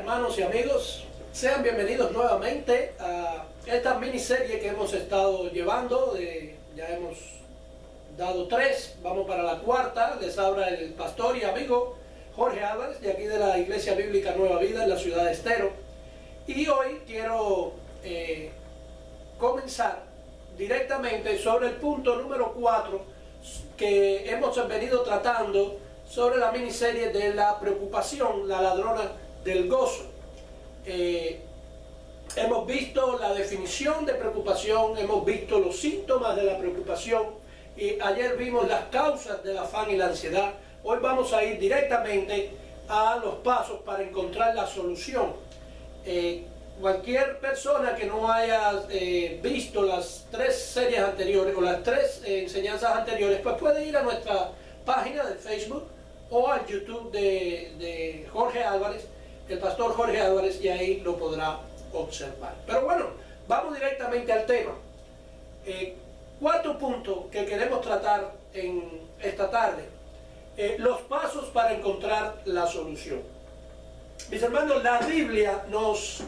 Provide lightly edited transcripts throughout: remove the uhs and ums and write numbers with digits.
hermanos y amigos, sean bienvenidos nuevamente a esta miniserie que hemos estado llevando. Ya hemos dado 3, vamos para la 4. Les habla el pastor y amigo Jorge Álvarez, de aquí de la Iglesia Bíblica Nueva Vida en la ciudad de Estero. Y hoy quiero comenzar directamente sobre el punto número 4 que hemos venido tratando sobre la miniserie de la preocupación, la ladrona del gozo. Hemos visto la definición de preocupación, hemos visto los síntomas de la preocupación y ayer vimos las causas del afán y la ansiedad. Hoy vamos a ir directamente a los pasos para encontrar la solución. Cualquier persona que no haya visto las 3 series anteriores o las 3 enseñanzas anteriores, pues puede ir a nuestra página de Facebook o al YouTube de Jorge Álvarez, el pastor Jorge Álvarez, y ahí lo podrá observar. Pero bueno, vamos directamente al tema. 4 puntos que queremos tratar en esta tarde. Los pasos para encontrar la solución. Mis hermanos, la Biblia nos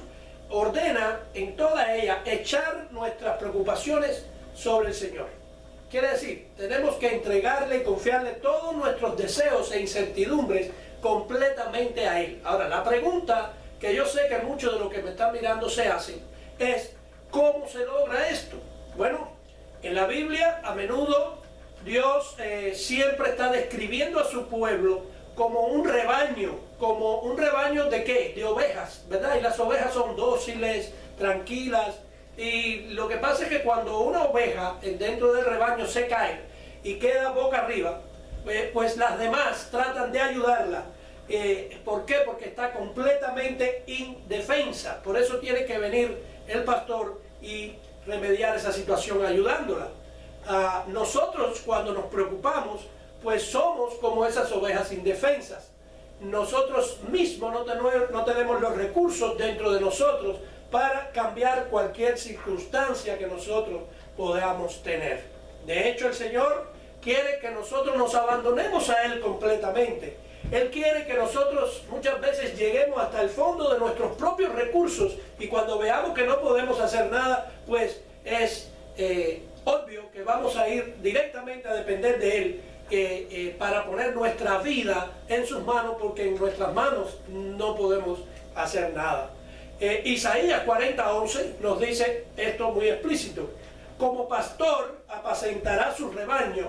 ordena en toda ella echar nuestras preocupaciones sobre el Señor. Quiere decir, tenemos que entregarle y confiarle todos nuestros deseos e incertidumbres completamente a Él. Ahora, la pregunta que yo sé que muchos de los que me están mirando se hacen es, ¿cómo se logra esto? Bueno, en la Biblia a menudo Dios siempre está describiendo a su pueblo como un rebaño ¿de qué? De ovejas, ¿verdad? Y las ovejas son dóciles, tranquilas, y lo que pasa es que cuando una oveja dentro del rebaño se cae y queda boca arriba, pues las demás tratan de ayudarla. ¿Por qué? Porque está completamente indefensa. Por eso tiene que venir el pastor y remediar esa situación ayudándola. Nosotros cuando nos preocupamos, pues somos como esas ovejas indefensas. Nosotros mismos no tenemos los recursos dentro de nosotros para cambiar cualquier circunstancia que nosotros podamos tener. De hecho, el Señor quiere que nosotros nos abandonemos a Él completamente. Él quiere que nosotros muchas veces lleguemos hasta el fondo de nuestros propios recursos, y cuando veamos que no podemos hacer nada, pues es obvio que vamos a ir directamente a depender de Él para poner nuestra vida en sus manos, porque en nuestras manos no podemos hacer nada. Isaías 40:11 nos dice esto muy explícito: como pastor apacentará su rebaño,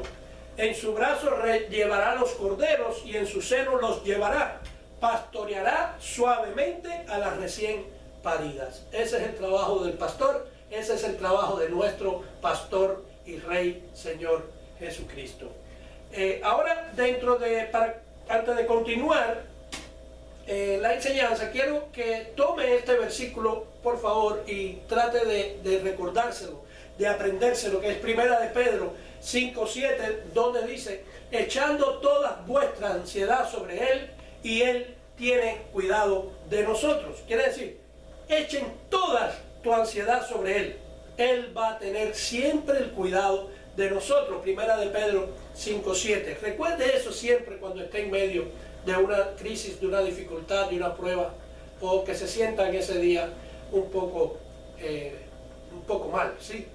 en su brazo llevará los corderos y en su seno los llevará, pastoreará suavemente a las recién paridas. Ese es el trabajo del pastor, ese es el trabajo de nuestro pastor y Rey Señor Jesucristo. Ahora, antes de continuar la enseñanza, quiero que tome este versículo, por favor, y trate de recordárselo, de aprendérselo, que es Primera de Pedro 5:7, donde dice: echando toda vuestra ansiedad sobre Él, y Él tiene cuidado de nosotros. Quiere decir, echen toda tu ansiedad sobre Él. Él va a tener siempre el cuidado de nosotros. Primera de Pedro 5:7. Recuerde eso siempre cuando esté en medio de una crisis, de una dificultad, de una prueba, o que se sienta en ese día un poco mal, ¿sí?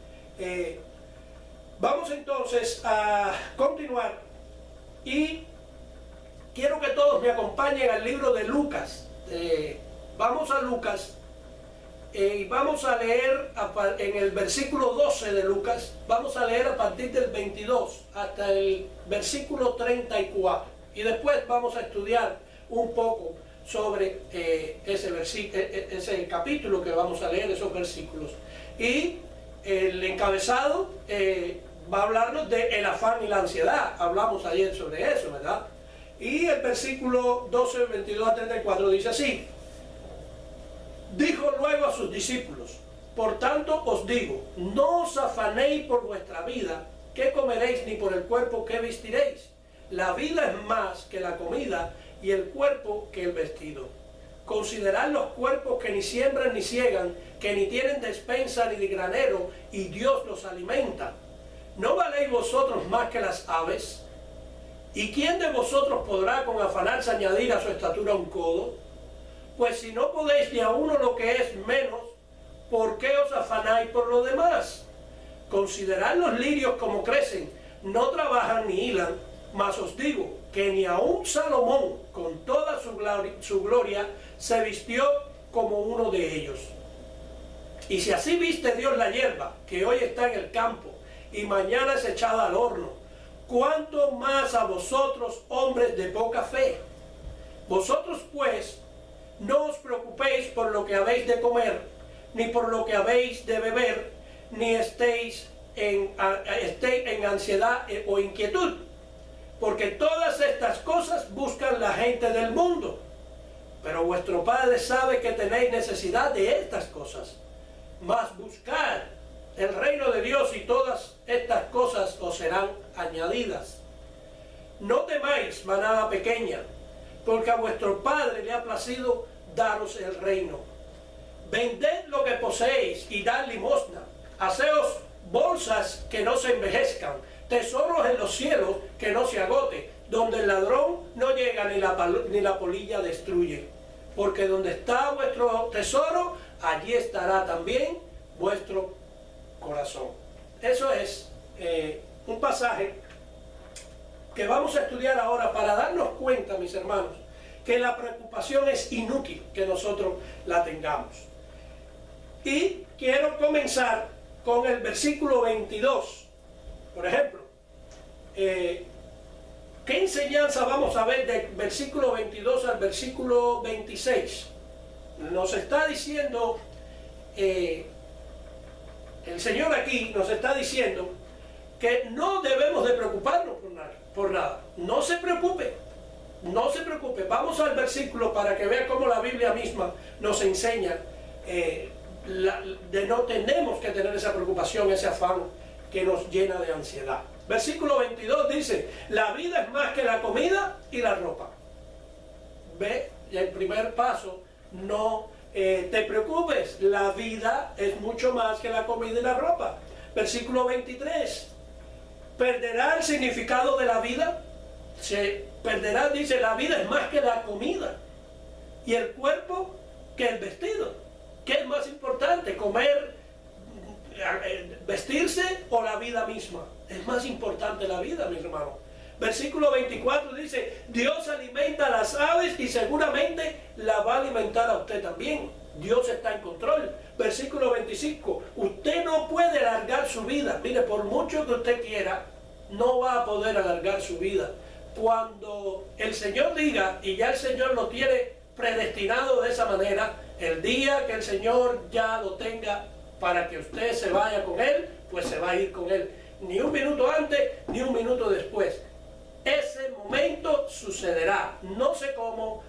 Vamos entonces a continuar, y quiero que todos me acompañen al libro de Lucas. Vamos a Lucas y vamos a leer en el versículo 12 de Lucas, vamos a leer a partir del 22 hasta el versículo 34, y después vamos a estudiar un poco sobre ese capítulo que vamos a leer, esos versículos. Y el encabezado va a hablarnos del afán y la ansiedad. Hablamos ayer sobre eso, ¿verdad? Y el versículo 12, 22 a 34 dice así: dijo luego a sus discípulos: por tanto os digo, no os afanéis por vuestra vida, qué comeréis, ni por el cuerpo qué vestiréis. La vida es más que la comida, y el cuerpo que el vestido. Considerad los cuerpos que ni siembran ni siegan, que ni tienen despensa ni de granero, y Dios los alimenta. ¿No valéis vosotros más que las aves? ¿Y quién de vosotros podrá con afanarse añadir a su estatura un codo? Pues si no podéis ni a uno lo que es menos, ¿por qué os afanáis por lo demás? Considerad los lirios como crecen, no trabajan ni hilan, mas os digo que ni aun Salomón, con toda su gloria, se vistió como uno de ellos. Y si así viste Dios la hierba, que hoy está en el campo, y mañana es echada al horno, ¿cuánto más a vosotros, hombres de poca fe? Vosotros pues, no os preocupéis por lo que habéis de comer, ni por lo que habéis de beber, ni estéis en ansiedad o inquietud, porque todas estas cosas buscan la gente del mundo, pero vuestro Padre sabe que tenéis necesidad de estas cosas. Mas buscad el reino de Dios y todas estas cosas os serán añadidas. No temáis, manada pequeña, porque a vuestro Padre le ha placido daros el reino. Vended lo que poseéis y dad limosna. Haceos bolsas que no se envejezcan, tesoros en los cielos que no se agote, donde el ladrón no llega ni la polilla destruye. Porque donde está vuestro tesoro, allí estará también vuestro corazón. Eso es un pasaje que vamos a estudiar ahora para darnos cuenta, mis hermanos, que la preocupación es inútil que nosotros la tengamos. Y quiero comenzar con el versículo 22. Por ejemplo, ¿qué enseñanza vamos a ver del versículo 22 al versículo 26? Nos está diciendo, el Señor aquí nos está diciendo que no debemos de preocuparnos por nada. No se preocupe, no se preocupe. Vamos al versículo para que vea cómo la Biblia misma nos enseña de no tenemos que tener esa preocupación, ese afán que nos llena de ansiedad. Versículo 22 dice, la vida es más que la comida y la ropa. Ve, el primer paso, no te preocupes, la vida es mucho más que la comida y la ropa. Versículo 23, ¿perderá el significado de la vida? Se perderá, dice, la vida es más que la comida y el cuerpo que el vestido. ¿Qué es más importante, comer, vestirse o la vida misma? Es más importante la vida, mis hermanos. Versículo 24 dice, Dios alimenta a las aves y seguramente la va a alimentar a usted también. Dios está en control. Versículo 25, usted no puede alargar su vida. Mire, por mucho que usted quiera, no va a poder alargar su vida. Cuando el Señor diga, y ya el Señor lo tiene predestinado de esa manera, el día que el Señor ya lo tenga para que usted se vaya con Él, pues se va a ir con Él. Ni un minuto antes, ni un minuto después. Ese momento sucederá. No sé cómo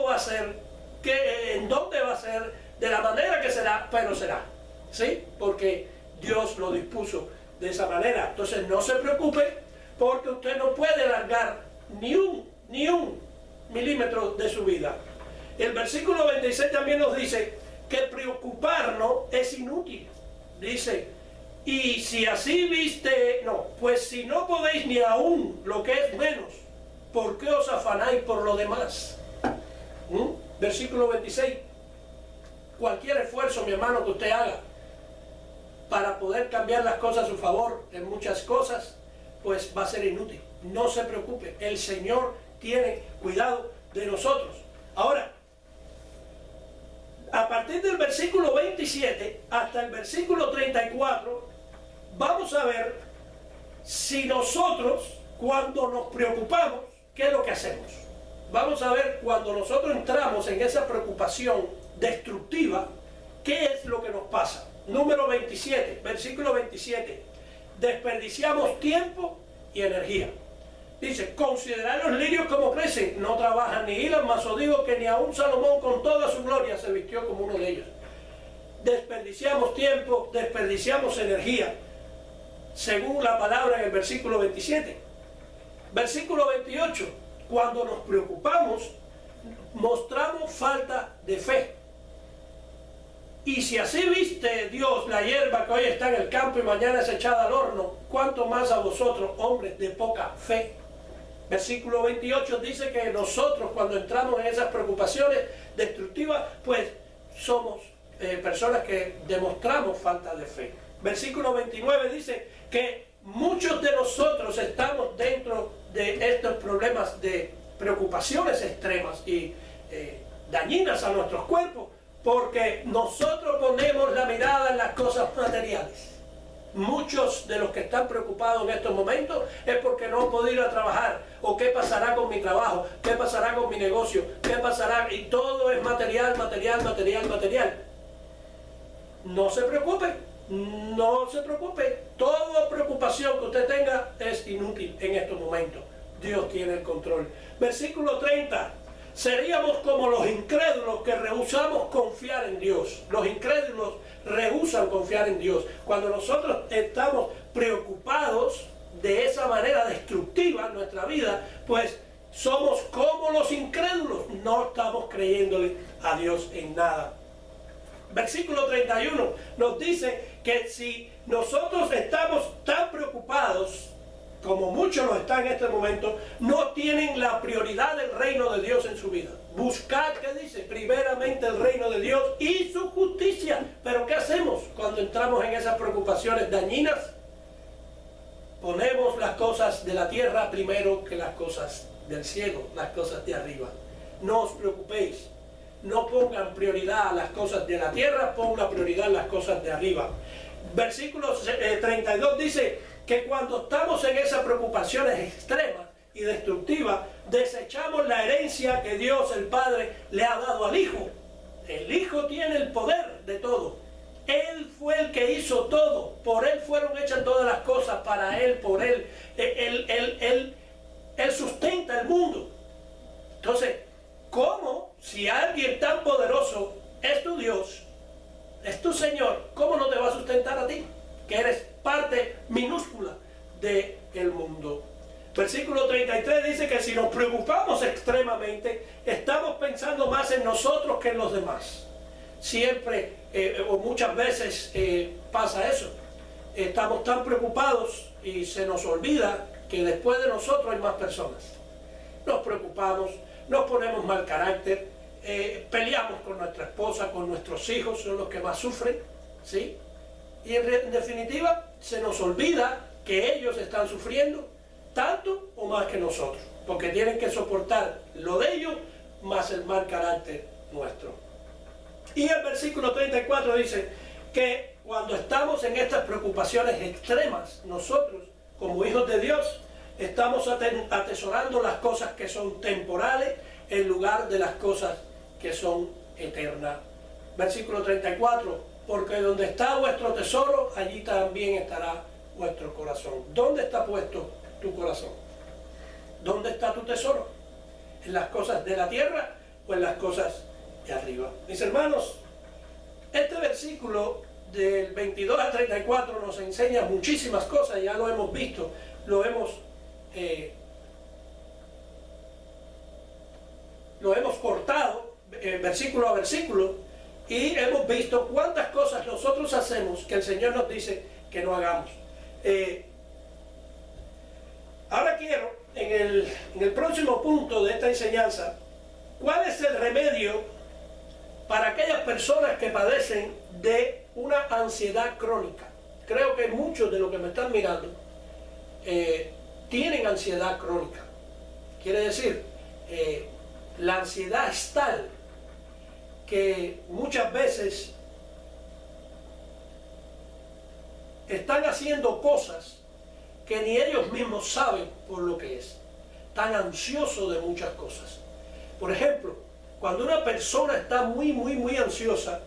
va a ser, en dónde va a ser, de la manera que será, pero será. ¿Sí? Porque Dios lo dispuso de esa manera. Entonces no se preocupe, porque usted no puede alargar ni un milímetro de su vida. El versículo 26 también nos dice que preocuparnos es inútil. Dice, y si así viste, no, pues si no podéis ni aún lo que es menos, ¿por qué os afanáis por lo demás? Versículo 26. Cualquier esfuerzo, mi hermano, que usted haga para poder cambiar las cosas a su favor en muchas cosas, pues va a ser inútil. No se preocupe, el Señor tiene cuidado de nosotros. Ahora, a partir del versículo 27 hasta el versículo 34, vamos a ver si nosotros, cuando nos preocupamos, ¿qué es lo que hacemos? Vamos a ver cuando nosotros entramos en esa preocupación destructiva, ¿qué es lo que nos pasa? Número 27, versículo 27. Desperdiciamos tiempo y energía. Dice, considerad los lirios como crecen, no trabajan ni hilan, mas os digo que ni aun Salomón con toda su gloria se vistió como uno de ellos. Desperdiciamos tiempo, desperdiciamos energía, según la palabra en el versículo 27. Versículo 28, cuando nos preocupamos, mostramos falta de fe. Y si así viste Dios la hierba que hoy está en el campo y mañana es echada al horno, ¿cuánto más a vosotros, hombres de poca fe? Versículo 28 dice que nosotros cuando entramos en esas preocupaciones destructivas, pues somos personas que demostramos falta de fe. Versículo 29 dice que muchos de nosotros estamos dentro de estos problemas de preocupaciones extremas y dañinas a nuestros cuerpos, porque nosotros ponemos la mirada en las cosas materiales. Muchos de los que están preocupados en estos momentos es porque no han podido ir a trabajar, o qué pasará con mi trabajo, qué pasará con mi negocio, qué pasará, y todo es material, material, material, material. No se preocupe, no se preocupe. Toda preocupación que usted tenga es inútil en estos momentos. Dios tiene el control. Versículo 30. Seríamos como los incrédulos que rehusamos confiar en Dios. Los incrédulos rehusan confiar en Dios. Cuando nosotros estamos preocupados de esa manera destructiva en nuestra vida, pues somos como los incrédulos. No estamos creyéndole a Dios en nada. Versículo 31 nos dice que si nosotros estamos tan preocupados como muchos lo están en este momento, no tienen la prioridad del reino de Dios en su vida. Buscad, ¿qué dice? Primeramente el reino de Dios y su justicia. Pero ¿qué hacemos cuando entramos en esas preocupaciones dañinas? Ponemos las cosas de la tierra primero que las cosas del cielo, las cosas de arriba. No os preocupéis, no pongan prioridad a las cosas de la tierra, pongan prioridad a las cosas de arriba. Versículo 32 dice que cuando estamos en esas preocupaciones extremas y destructivas, desechamos la herencia que Dios el Padre le ha dado al Hijo. El Hijo tiene el poder de todo. Él fue el que hizo todo. Por Él fueron hechas todas las cosas, para Él, por Él. Él sustenta el mundo. Entonces, ¿cómo si alguien tan poderoso es tu Dios, es tu Señor, cómo no te va a sustentar a ti, que eres parte minúscula del mundo? Versículo 33 dice que si nos preocupamos extremadamente, estamos pensando más en nosotros que en los demás. Siempre o muchas veces pasa eso. Estamos tan preocupados y se nos olvida que después de nosotros hay más personas. Nos preocupamos, nos ponemos mal carácter, peleamos con nuestra esposa, con nuestros hijos, son los que más sufren, ¿sí? Y en definitiva se nos olvida que ellos están sufriendo tanto o más que nosotros, porque tienen que soportar lo de ellos más el mal carácter nuestro. Y el versículo 34 dice que cuando estamos en estas preocupaciones extremas, nosotros como hijos de Dios estamos atesorando las cosas que son temporales en lugar de las cosas que son eternas. Versículo 34, porque donde está vuestro tesoro, allí también estará vuestro corazón. ¿Dónde está puesto tu corazón? ¿Dónde está tu tesoro? ¿En las cosas de la tierra o en las cosas de arriba? Mis hermanos, este versículo del 22 al 34 nos enseña muchísimas cosas, ya lo hemos visto, lo hemos cortado versículo a versículo y hemos visto cuántas cosas nosotros hacemos que el Señor nos dice que no hagamos. Ahora quiero, en el próximo punto de esta enseñanza, ¿cuál es el remedio para aquellas personas que padecen de una ansiedad crónica? Creo que muchos de los que me están mirando tienen ansiedad crónica. Quiere decir, la ansiedad es tal que muchas veces están haciendo cosas que ni ellos mismos saben por lo que es. Tan ansioso de muchas cosas. Por ejemplo, cuando una persona está muy ansiosa,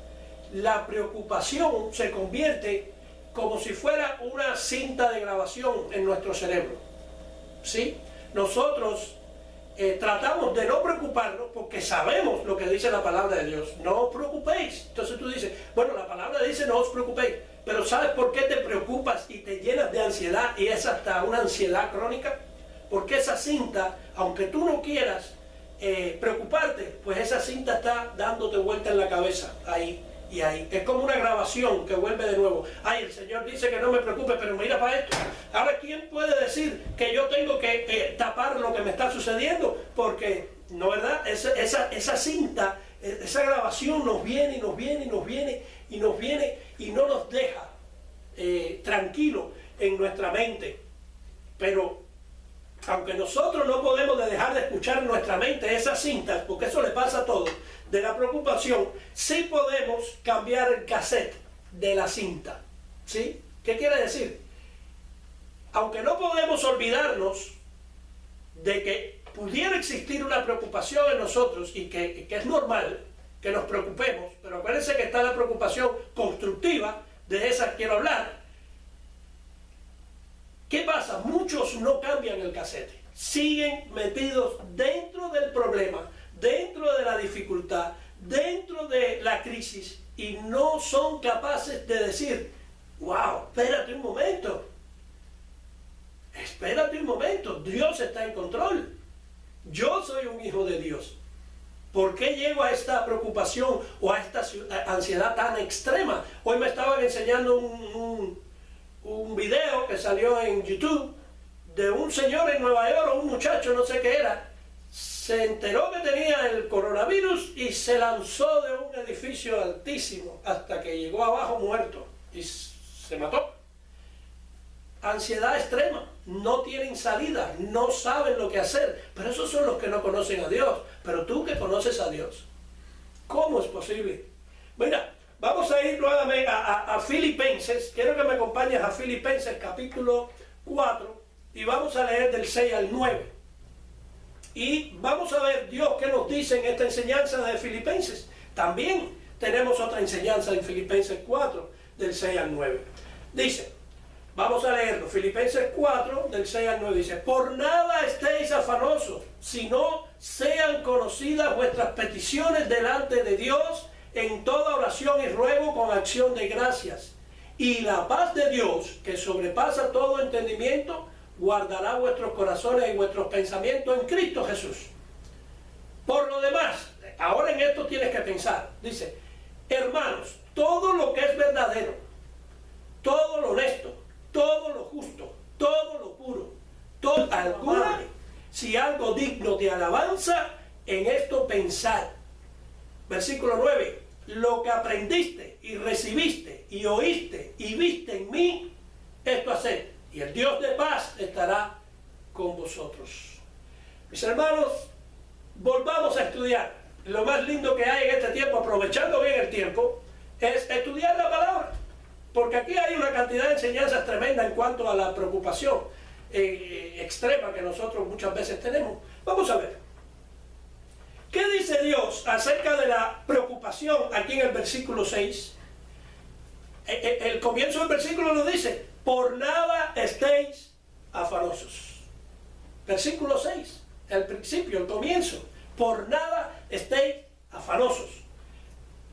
la preocupación se convierte como si fuera una cinta de grabación en nuestro cerebro. ¿Sí? Nosotros tratamos de no preocuparnos porque sabemos lo que dice la palabra de Dios. No os preocupéis. Entonces tú dices, bueno, la palabra dice no os preocupéis, pero ¿sabes por qué te preocupas y te llenas de ansiedad y es hasta una ansiedad crónica? Porque esa cinta, aunque tú no quieras preocuparte, pues esa cinta está dándote vuelta en la cabeza ahí Y ahí es como una grabación que vuelve de nuevo. Ay, el Señor dice que no me preocupe, pero mira para esto. Ahora, ¿quién puede decir que yo tengo que tapar lo que me está sucediendo? Porque, ¿no verdad? Esa cinta, esa grabación nos viene y nos viene y nos viene y nos viene y no nos deja tranquilo en nuestra mente. Pero aunque nosotros no podemos dejar de escuchar en nuestra mente esas cintas, porque eso le pasa a todos, de la preocupación, sí podemos cambiar el cassette de la cinta. ¿Sí? ¿Qué quiere decir? Aunque no podemos olvidarnos de que pudiera existir una preocupación en nosotros y que es normal que nos preocupemos, pero acuérdense que está la preocupación constructiva, de esa quiero hablar. ¿Qué pasa? Muchos no cambian el casete, siguen metidos dentro del problema, dentro de la dificultad, dentro de la crisis y no son capaces de decir, wow, espérate un momento, Dios está en control, yo soy un hijo de Dios. ¿Por qué llego a esta preocupación o a esta ansiedad tan extrema? Hoy me estaban enseñando un video que salió en YouTube de un señor en Nueva York, o un muchacho, no sé qué era, se enteró que tenía el coronavirus y se lanzó de un edificio altísimo hasta que llegó abajo muerto y se mató. Ansiedad extrema, no tienen salida, no saben lo que hacer, pero esos son los que no conocen a Dios. Pero tú que conoces a Dios, ¿cómo es posible? Mira, vamos a ir nuevamente a Filipenses. Quiero que me acompañes a Filipenses capítulo 4 y vamos a leer del 6 al 9. Y vamos a ver Dios qué nos dice en esta enseñanza de Filipenses. También tenemos otra enseñanza en Filipenses 4 del 6 al 9. Dice, vamos a leerlo, Filipenses 4 del 6 al 9 dice, por nada estéis afanosos, sino sean conocidas vuestras peticiones delante de Dios en toda oración y ruego con acción de gracias. Y la paz de Dios, que sobrepasa todo entendimiento, guardará vuestros corazones y vuestros pensamientos en Cristo Jesús. Por lo demás, ahora en esto tienes que pensar, dice, hermanos, todo lo que es verdadero, todo lo honesto, todo lo justo, todo lo puro, todo alguna, si algo digno de alabanza, en esto pensad. Versículo 9, lo que aprendiste y recibiste y oíste y viste en mí, esto haced, y el Dios de paz estará con vosotros. Mis hermanos, volvamos a estudiar. Lo más lindo que hay en este tiempo, aprovechando bien el tiempo, es estudiar la palabra. Porque aquí hay una cantidad de enseñanzas tremendas en cuanto a la preocupación extrema que nosotros muchas veces tenemos. Vamos a ver. ¿Qué dice Dios acerca de la preocupación aquí en el versículo 6? El comienzo del versículo nos dice, por nada estéis afanosos. Versículo 6, el principio, el comienzo. Por nada estéis afanosos.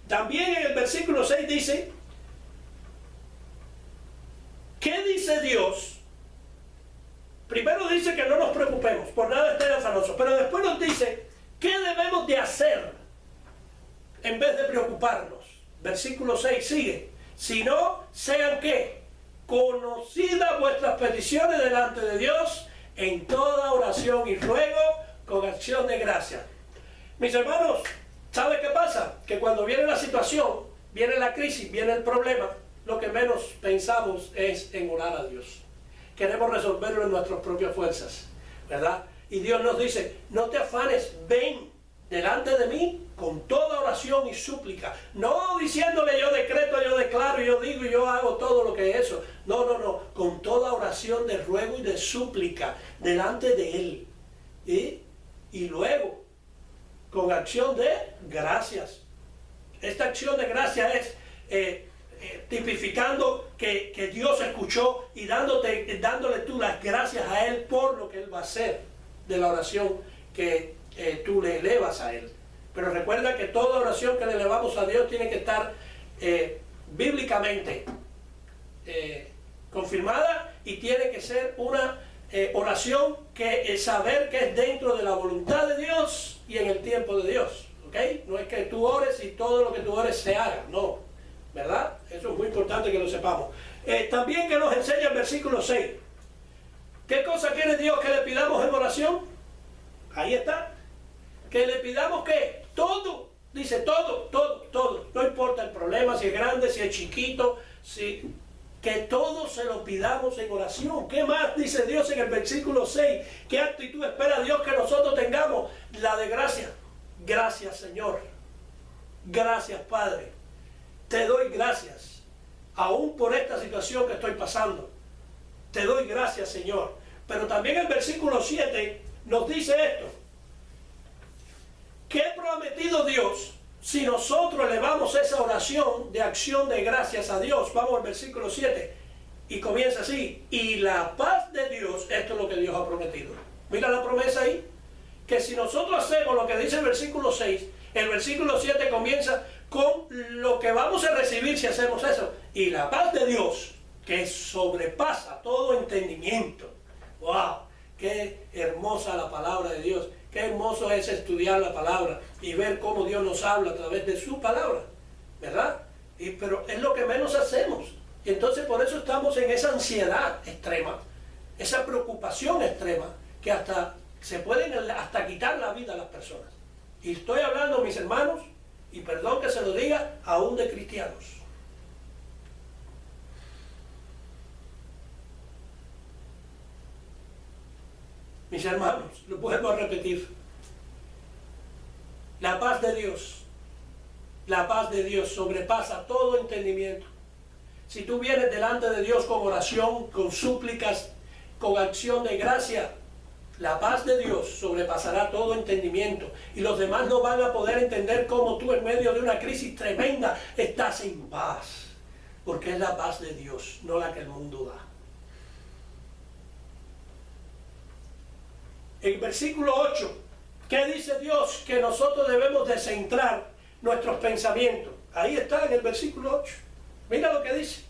También en el versículo 6 dice, ¿qué dice Dios? Primero dice que no nos preocupemos, por nada estéis afanosos, pero después nos dice, ¿qué debemos de hacer en vez de preocuparnos? Versículo 6 sigue, si no, sean ¿qué? Conocidas vuestras peticiones delante de Dios en toda oración y ruego con acción de gracia. Mis hermanos, ¿sabe qué pasa? Que cuando viene la situación, viene la crisis, viene el problema, lo que menos pensamos es en orar a Dios. Queremos resolverlo en nuestras propias fuerzas, ¿verdad? Y Dios nos dice, no te afanes, ven delante de mí con toda oración y súplica. No diciéndole yo decreto, yo declaro, yo digo y yo hago todo lo que es eso. No, no, no. Con toda oración de ruego y de súplica delante de Él. Y luego, con acción de gracias. Esta acción de gracias es tipificando que Dios escuchó y dándole tú las gracias a Él por lo que Él va a hacer de la oración que tú le elevas a Él. Pero recuerda que toda oración que le elevamos a Dios tiene que estar bíblicamente confirmada y tiene que ser una oración que saber que es dentro de la voluntad de Dios y en el tiempo de Dios. ¿Okay? No es que tú ores y todo lo que tú ores se haga, no. ¿verdad? Eso es muy importante que lo sepamos. También que nos enseña el versículo 6. ¿Qué cosa quiere Dios que le pidamos en oración? Ahí está. Que le pidamos ¿qué? Todo. Dice todo, todo, todo. No importa el problema, si es grande, si es chiquito, si... que todo se lo pidamos en oración. ¿Qué más dice Dios en el versículo 6? ¿Qué actitud espera Dios que nosotros tengamos? La de gracia. Gracias, Señor. Gracias, Padre. Te doy gracias, aún por esta situación que estoy pasando. Te doy gracias, Señor. Pero también el versículo 7 nos dice esto. ¿Qué ha prometido Dios si nosotros elevamos esa oración de acción de gracias a Dios? Vamos al versículo 7 y comienza así. Y la paz de Dios, esto es lo que Dios ha prometido. Mira la promesa ahí. Que si nosotros hacemos lo que dice el versículo 6, el versículo 7 comienza con lo que vamos a recibir si hacemos eso. Y la paz de Dios, que sobrepasa todo entendimiento. ¡Wow! ¡Qué hermosa la palabra de Dios! Qué hermoso es estudiar la palabra y ver cómo Dios nos habla a través de su palabra, ¿verdad? Pero es lo que menos hacemos. Y entonces por eso estamos en esa ansiedad extrema, esa preocupación extrema, que hasta se pueden hasta quitar la vida a las personas. Y estoy hablando, mis hermanos, y perdón que se lo diga, aún de cristianos. Mis hermanos, lo vuelvo a repetir. La paz de Dios sobrepasa todo entendimiento. Si tú vienes delante de Dios con oración, con súplicas, con acción de gracia, la paz de Dios sobrepasará todo entendimiento. Y los demás no van a poder entender cómo tú en medio de una crisis tremenda estás en paz. Porque es la paz de Dios, no la que el mundo da. El versículo 8, ¿qué dice Dios? Que nosotros debemos de centrar nuestros pensamientos. Ahí está en el versículo 8. Mira lo que dice.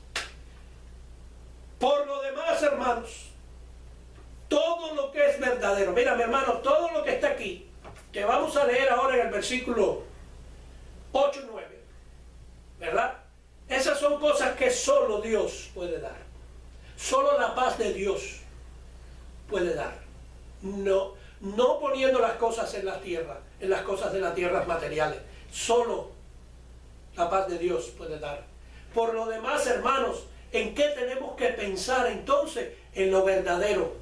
Por lo demás, hermanos, todo lo que es verdadero. Mira, mi hermano, todo lo que está aquí, que vamos a leer ahora en el versículo 8 y 9, ¿verdad? Esas son cosas que solo Dios puede dar. Solo la paz de Dios puede dar. No poniendo las cosas en la tierra, en las cosas de la tierra materiales. Solo la paz de Dios puede dar. Por lo demás, hermanos, ¿en qué tenemos que pensar entonces? En lo verdadero.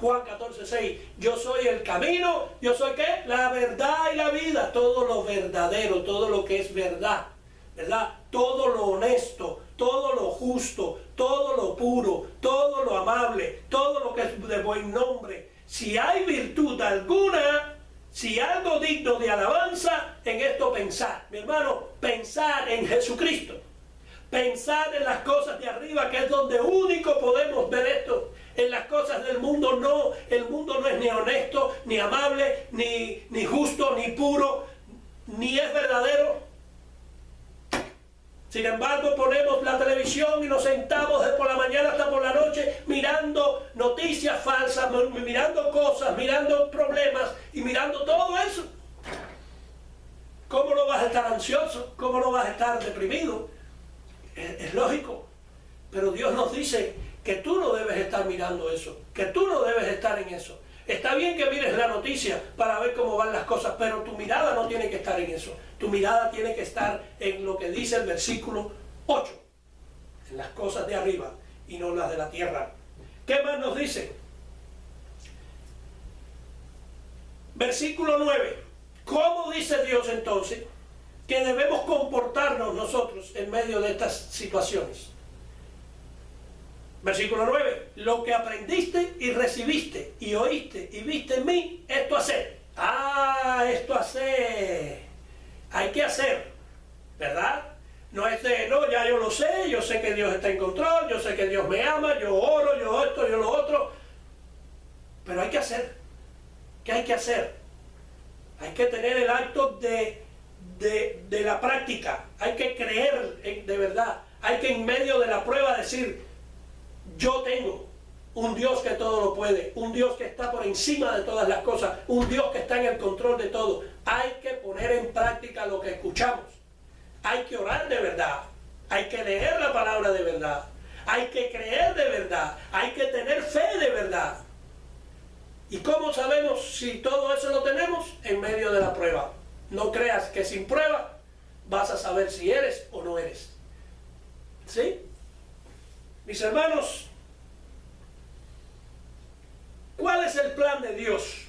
Juan 14:6, yo soy el camino, yo soy ¿qué? La verdad y la vida. Todo lo verdadero, todo lo que es verdad, ¿verdad? Todo lo honesto, todo lo justo, todo lo puro, todo lo amable, todo lo que es de buen nombre. Si hay virtud alguna, si algo digno de alabanza, en esto pensar. Mi hermano, pensar en Jesucristo. Pensar en las cosas de arriba, que es donde único podemos ver esto. En las cosas del mundo no. El mundo no es ni honesto, ni amable, ni justo, ni puro, ni es verdadero. Sin embargo, ponemos la televisión y nos sentamos desde por la mañana hasta por la noche mirando noticias falsas, mirando cosas, mirando problemas y mirando todo eso. ¿Cómo no vas a estar ansioso? ¿Cómo no vas a estar deprimido? Es lógico. Pero Dios nos dice que tú no debes estar mirando eso, que tú no debes estar en eso. Está bien que mires la noticia para ver cómo van las cosas, pero tu mirada no tiene que estar en eso. Tu mirada tiene que estar en lo que dice el versículo 8, en las cosas de arriba y no las de la tierra. ¿Qué más nos dice? Versículo 9. ¿Cómo dice Dios entonces que debemos comportarnos nosotros en medio de estas situaciones? Versículo 9. Lo que aprendiste y recibiste y oíste y viste en mí, esto hacer. Esto hacer. Hay que hacer, ¿verdad? No es de, no, ya yo sé que Dios está en control, yo sé que Dios me ama, yo oro, yo esto, yo lo otro. Pero hay que hacer. ¿Qué hay que hacer? Hay que tener el acto de la práctica. Hay que creer de verdad. Hay que en medio de la prueba decir, yo tengo un Dios que todo lo puede, un Dios que está por encima de todas las cosas, un Dios que está en el control de todo. Hay que poner en práctica lo que escuchamos. Hay que orar de verdad. hay que leer la palabra de verdad, hay que creer de verdad, hay que tener fe de verdad. ¿Y cómo sabemos si todo eso lo tenemos? En medio de la prueba. No creas que sin prueba vas a saber si eres o no eres. ¿Sí? Mis hermanos, ¿cuál es el plan de Dios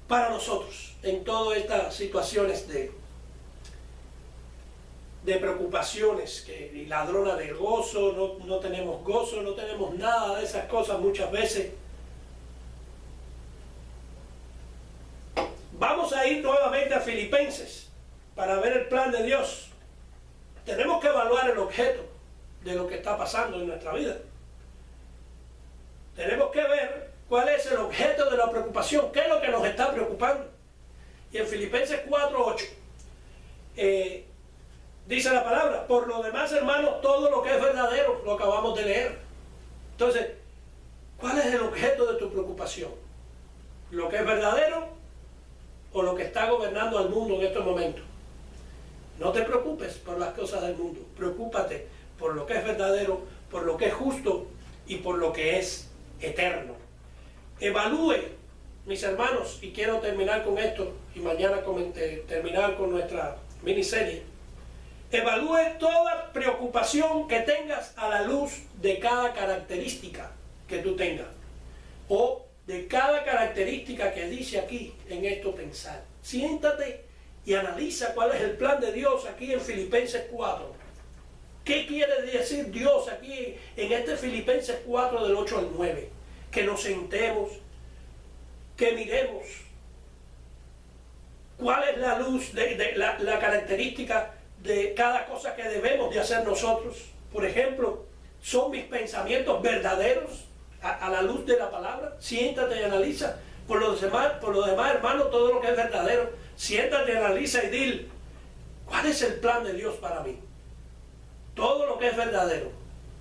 para nosotros en todas estas situaciones de preocupaciones, y ladrona del gozo, no tenemos gozo, no tenemos nada de esas cosas muchas veces? Vamos a ir nuevamente a Filipenses para ver el plan de Dios. Tenemos que evaluar el objeto de lo que está pasando en nuestra vida. Tenemos que ver cuál es el objeto de la preocupación, qué es lo que nos está preocupando. Y en Filipenses 4:8 dice la palabra: por lo demás, hermanos, todo lo que es verdadero, lo acabamos de leer. Entonces, ¿cuál es el objeto de tu preocupación? ¿Lo que es verdadero o lo que está gobernando al mundo en estos momentos? No te preocupes por las cosas del mundo, preocúpate por lo que es verdadero, por lo que es justo y por lo que es eterno. Evalúe, mis hermanos, y quiero terminar con esto y mañana terminar con nuestra miniserie. Evalúe toda preocupación que tengas a la luz de cada característica que tú tengas, o de cada característica que dice aquí en esto pensar. Siéntate y analiza cuál es el plan de Dios aquí en Filipenses 4. ¿Qué quiere decir Dios aquí en este Filipenses 4 del 8 al 9? Que nos sentemos, que miremos cuál es la luz, la característica de cada cosa que debemos de hacer nosotros. Por ejemplo, ¿son mis pensamientos verdaderos a la luz de la palabra? Siéntate y analiza. Por lo demás, hermano, todo lo que es verdadero, siéntate, analiza y dile: ¿cuál es el plan de Dios para mí? Todo lo que es verdadero.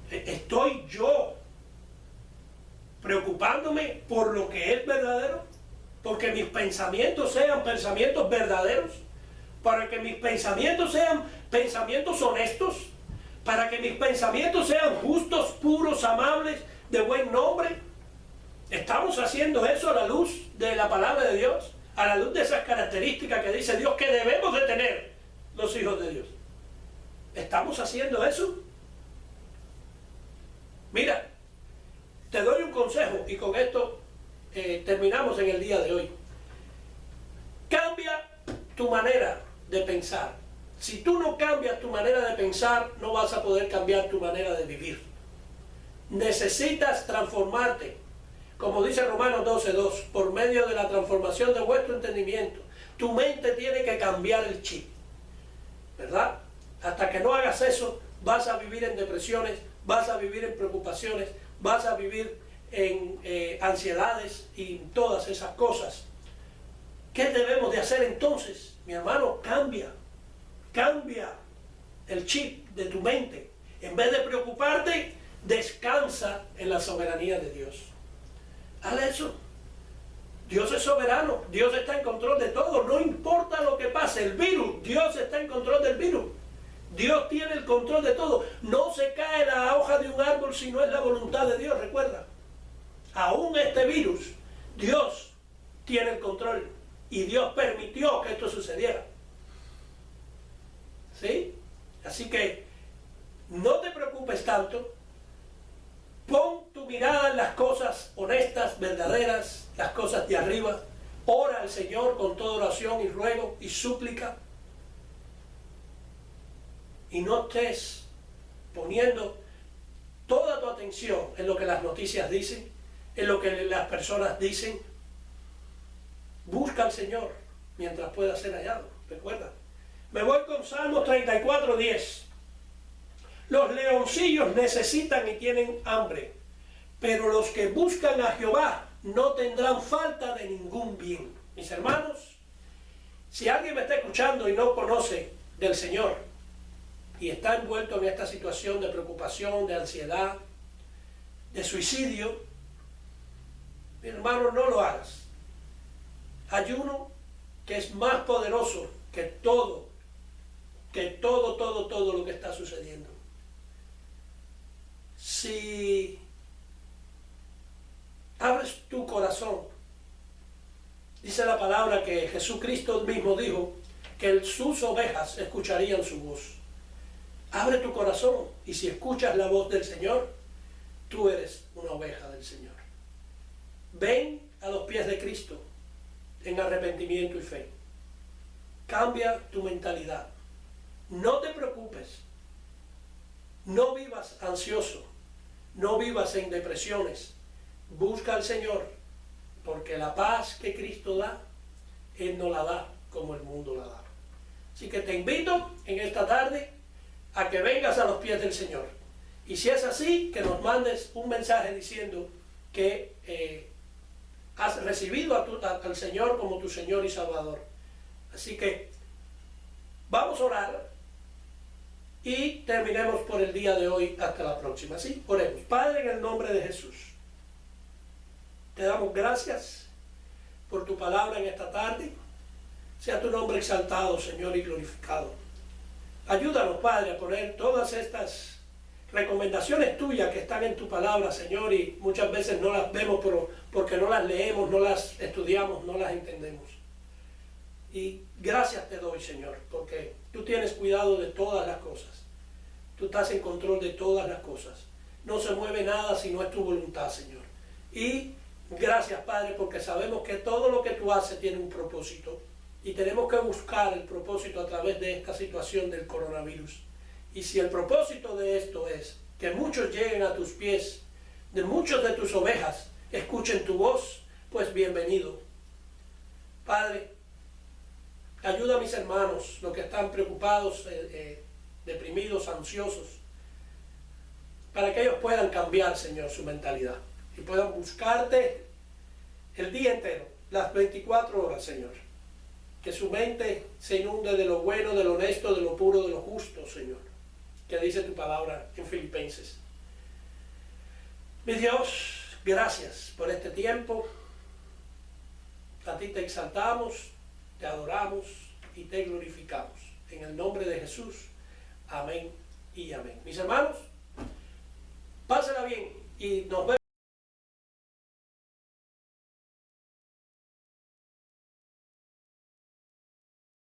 ¿Estoy yo preocupándome por lo que es verdadero? Porque mis pensamientos sean pensamientos verdaderos, para que mis pensamientos sean pensamientos honestos, para que mis pensamientos sean justos, puros, amables, de buen nombre. ¿Estamos haciendo eso a la luz de la palabra de Dios? A la luz de esas características que dice Dios que debemos de tener los hijos de Dios. ¿Estamos haciendo eso? Mira, te doy un consejo y con esto terminamos en el día de hoy. Cambia tu manera de pensar. Si tú no cambias tu manera de pensar, no vas a poder cambiar tu manera de vivir. Necesitas transformarte. Como dice Romanos 12:2, por medio de la transformación de vuestro entendimiento. Tu mente tiene que cambiar el chip, ¿verdad? Hasta que no hagas eso, vas a vivir en depresiones, vas a vivir en preocupaciones, vas a vivir en ansiedades y todas esas cosas. ¿Qué debemos de hacer entonces? Mi hermano, cambia el chip de tu mente. En vez de preocuparte, descansa en la soberanía de Dios. Haz eso. Dios es soberano, Dios está en control de todo, no importa lo que pase. El virus, Dios está en control del virus. Dios tiene el control de todo. No se cae la hoja de un árbol si no es la voluntad de Dios, recuerda. Aún este virus, Dios tiene el control y Dios permitió que esto sucediera. ¿Sí? Así que no te preocupes tanto. Pon tu mirada en las cosas honestas, verdaderas, las cosas de arriba. Ora al Señor con toda oración y ruego y súplica. Y no estés poniendo toda tu atención en lo que las noticias dicen, en lo que las personas dicen. Busca al Señor mientras pueda ser hallado. Recuerda. Me voy con Salmos 34:10. Los leoncillos necesitan y tienen hambre, pero los que buscan a Jehová no tendrán falta de ningún bien. Mis hermanos, si alguien me está escuchando y no conoce del Señor y está envuelto en esta situación de preocupación, de ansiedad, de suicidio, mi hermano, no lo hagas. Hay uno que es más poderoso que todo que todo lo que está sucediendo. Si abres tu corazón, dice la palabra que Jesucristo mismo dijo que sus ovejas escucharían su voz. Abre tu corazón y si escuchas la voz del Señor, tú eres una oveja del Señor. Ven a los pies de Cristo en arrepentimiento y fe. Cambia tu mentalidad. No te preocupes. No vivas ansioso. No vivas en depresiones. Busca al Señor, porque la paz que Cristo da, Él no la da como el mundo la da. Así que te invito en esta tarde a que vengas a los pies del Señor. Y si es así, que nos mandes un mensaje diciendo que has recibido al Señor como tu Señor y Salvador. Así que vamos a orar y terminemos por el día de hoy hasta la próxima. ¿Sí? Oremos. Padre, en el nombre de Jesús, te damos gracias por tu palabra en esta tarde. Sea tu nombre exaltado, Señor, y glorificado. Ayúdanos, Padre, a poner todas estas recomendaciones tuyas que están en tu palabra, Señor, y muchas veces no las vemos porque no las leemos, no las estudiamos, no las entendemos. Y gracias te doy, Señor, porque tú tienes cuidado de todas las cosas. Tú estás en control de todas las cosas. No se mueve nada si no es tu voluntad, Señor. Y gracias, Padre, porque sabemos que todo lo que tú haces tiene un propósito. Y tenemos que buscar el propósito a través de esta situación del coronavirus. Y si el propósito de esto es que muchos lleguen a tus pies, de muchos de tus ovejas escuchen tu voz, pues bienvenido. Padre, ayuda a mis hermanos, los que están preocupados, deprimidos, ansiosos, para que ellos puedan cambiar, Señor, su mentalidad y puedan buscarte el día entero, las 24 horas, Señor. Que su mente se inunde de lo bueno, de lo honesto, de lo puro, de lo justo, Señor, que dice tu palabra en Filipenses. Mi Dios, gracias por este tiempo. A ti te exaltamos, te adoramos y te glorificamos. En el nombre de Jesús, amén y amén. Mis hermanos, pásenla bien y nos vemos.